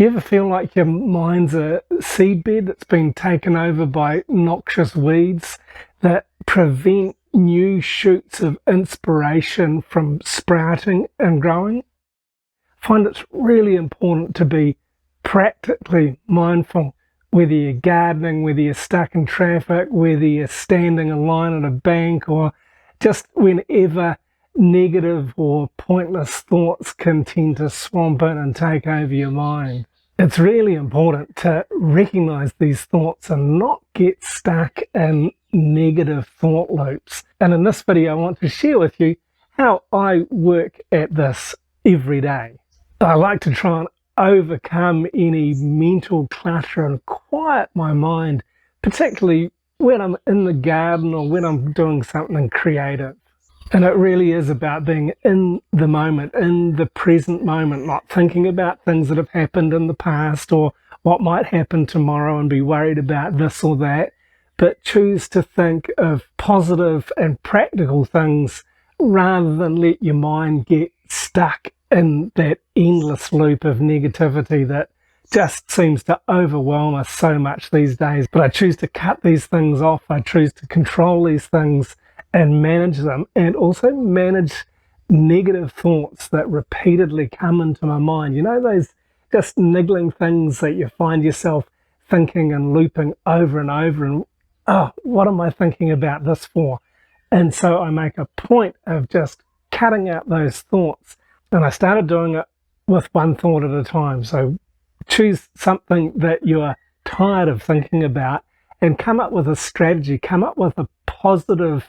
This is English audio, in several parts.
You ever feel like your mind's a seedbed that's been taken over by noxious weeds that prevent new shoots of inspiration from sprouting and growing? I find it's really important to be practically mindful, whether you're gardening, whether you're stuck in traffic, whether you're standing in line at a bank, or just whenever negative or pointless thoughts can tend to swamp in and take over your mind. It's really important to recognize these thoughts and not get stuck in negative thought loops. And in this video, I want to share with you how I work at this every day. I like to try and overcome any mental clutter and quiet my mind, particularly when I'm in the garden or when I'm doing something creative. And it really is about being in the moment, in the present moment, not thinking about things that have happened in the past or what might happen tomorrow and be worried about this or that, but choose to think of positive and practical things rather than let your mind get stuck in that endless loop of negativity that just seems to overwhelm us so much these days. But I choose to cut these things off. I choose to control these things and manage them, and also manage negative thoughts that repeatedly come into my mind. You know, those just niggling things that you find yourself thinking and looping over and over, and oh, what am I thinking about this for? And so I make a point of just cutting out those thoughts, and I started doing it with one thought at a time. So choose something that you're tired of thinking about and come up with a strategy, come up with a positive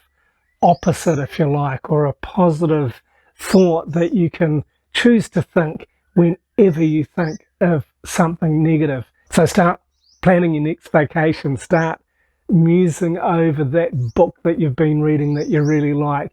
opposite, if you like, or a positive thought that you can choose to think whenever you think of something negative. So start planning your next vacation, start musing over that book that you've been reading that you really like,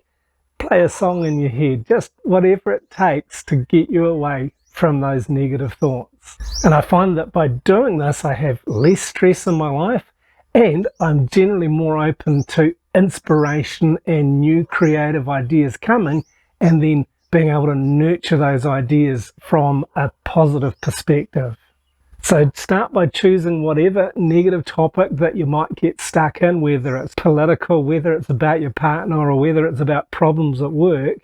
play a song in your head, just whatever it takes to get you away from those negative thoughts. And I find that by doing this, I have less stress in my life, and I'm generally more open to inspiration and new creative ideas coming, and then being able to nurture those ideas from a positive perspective. So start by choosing whatever negative topic that you might get stuck in, whether it's political, whether it's about your partner, or whether it's about problems at work,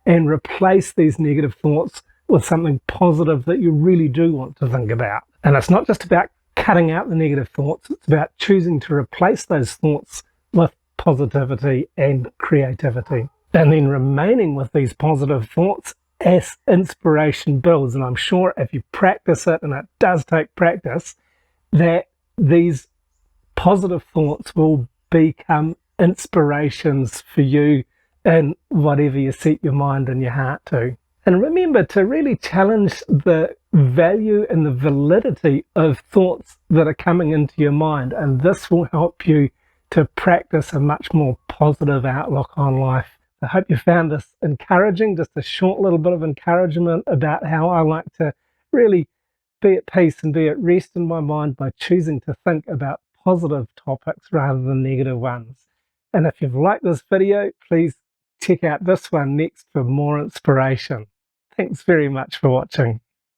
and replace these negative thoughts with something positive that you really do want to think about. And it's not just about cutting out the negative thoughts, it's about choosing to replace those thoughts with positivity and creativity, and then remaining with these positive thoughts as inspiration builds. And I'm sure if you practice it, and it does take practice, that these positive thoughts will become inspirations for you in whatever you set your mind and your heart to. And remember to really challenge the value and the validity of thoughts that are coming into your mind, and this will help you to practice a much more positive outlook on life. I hope you found this encouraging, just a short little bit of encouragement about how I like to really be at peace and be at rest in my mind by choosing to think about positive topics rather than negative ones. And if you've liked this video, please check out this one next for more inspiration. Thanks very much for watching.